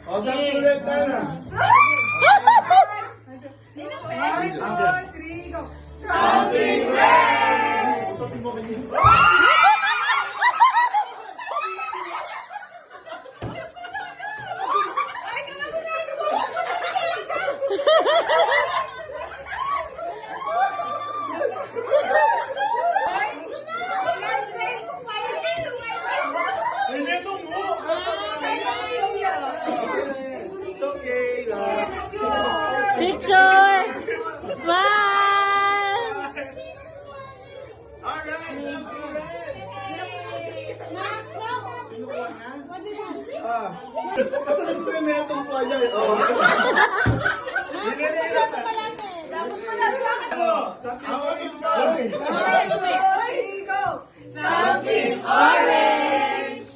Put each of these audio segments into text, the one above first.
O, something red tayo na. 1, 2, 3, go! Something red! It's okay lang. Picture! Smile! Alright, something red. Kasalan ko yung may itong pa dyan. Oh. Something orange!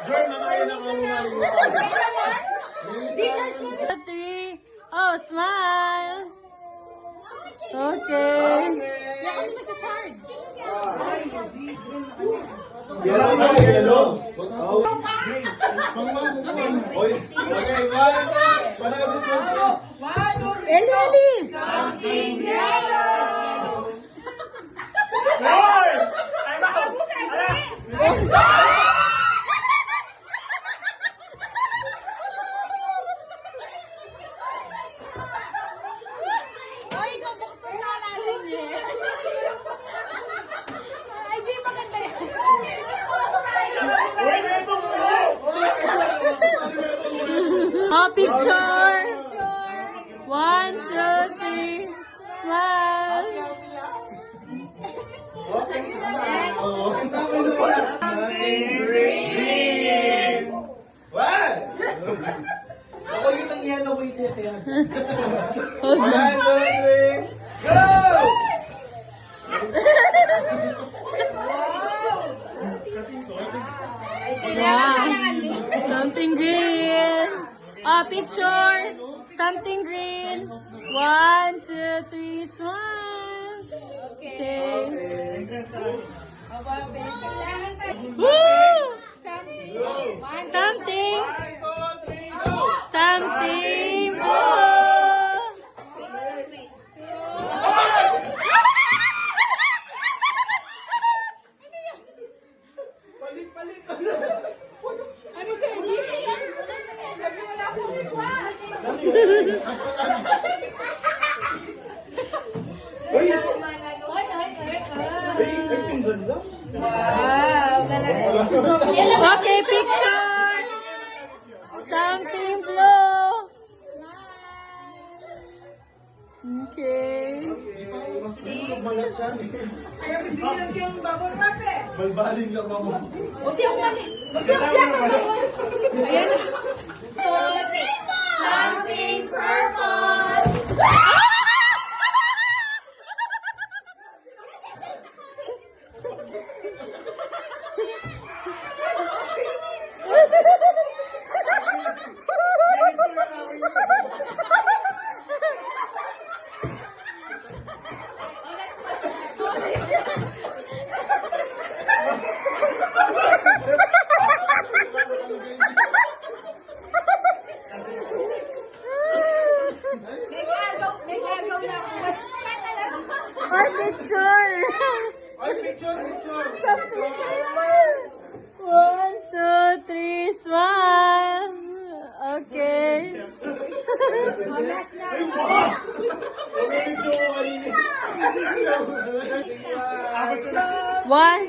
Joy, makain ako ng Three. Oh, smile. Okay. Yellow, yellow. Oy, okay, Eli! Something yellow! Ay, mabukto na lalim niya. Ay, di maganda yan. Oh, picture. 1, 2, 3. Smile. green. What? Ako yun ang yellow way dito yan. Hold on. 1, 2, 3, go! Yeah. Something green. Oh, picture. Something green. 1, 2, 3. Smile. Okay. Woo! Something. Something. 1, 2, 3, go! Something. Woo! Palit. Ano siya? Hindi siya. Sabi mo na ako. Uy! Wow, talaga. Okay, picture. Something blue. Okay. Balbalin lang ako. Ayan na. Something purple. Our picture. Ay, picture. Something green. 1, 2, 3. Smile. Okay. Oh, last na. One.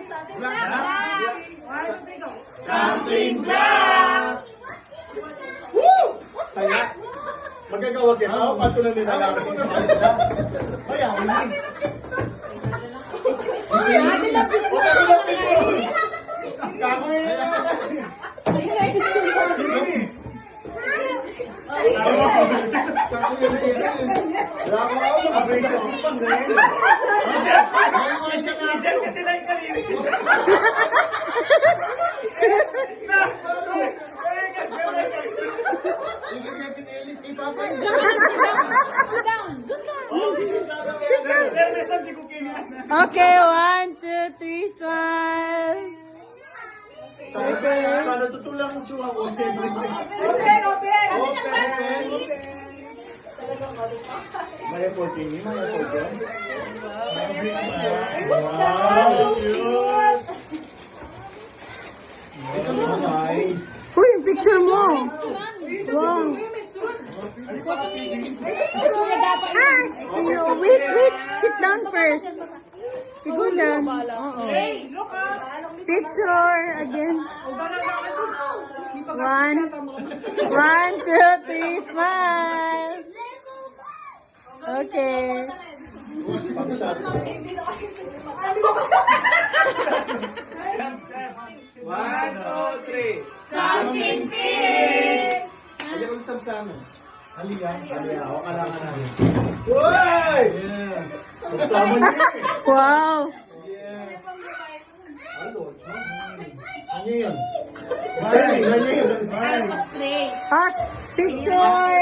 Something black! Kaya, magagawa kita. Ako, pato na nila. Kaya, hindi. Ate lang picture. Kako yun. Ayun na picture ko. Kasi na yung kanina. Na! Sige, kaya pinilit kay Papa. Okay, 1, 2, 3, smile. Okay. Sana tutulang mo siya ako. Open, open. Maya po, Timmy. Maya po, John. Wow, cute. Ito naman. Uy, yung picture mo. Wow. Ah, wait. Sit down first. Siguro lang. Oo. Hey, look up. Picture again. 1, 2, 3, smile. Okay. One, two, three. Something big. Ayan ang samsamin. Halika. Ako kailangan namin. Uy! Yes. Kasama niyo eh. Wow. Yes. Ano? Ano yun? Ano yun? Hot picture.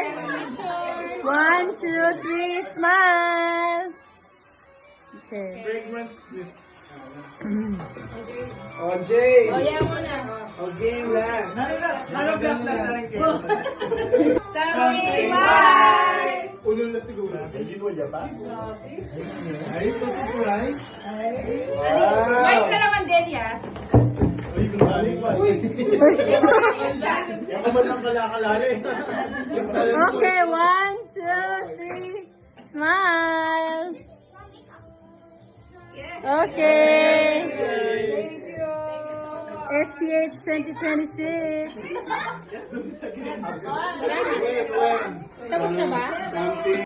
1, 2, 3, smile. Okay. Fragrance twist. Oh, Jay. Okay, last. Ano glass lang na rin kayo? Something big. Ulul na siguro. Hindi mo dyan pa? Ay, ito surprise. May ka naman din, ya. Uy, kumalik pa. Yan ka man lang kalakalala eh. Okay, 1, 2, 3, smile. Okay. Thank you. SPH 2026. Tapos na ba?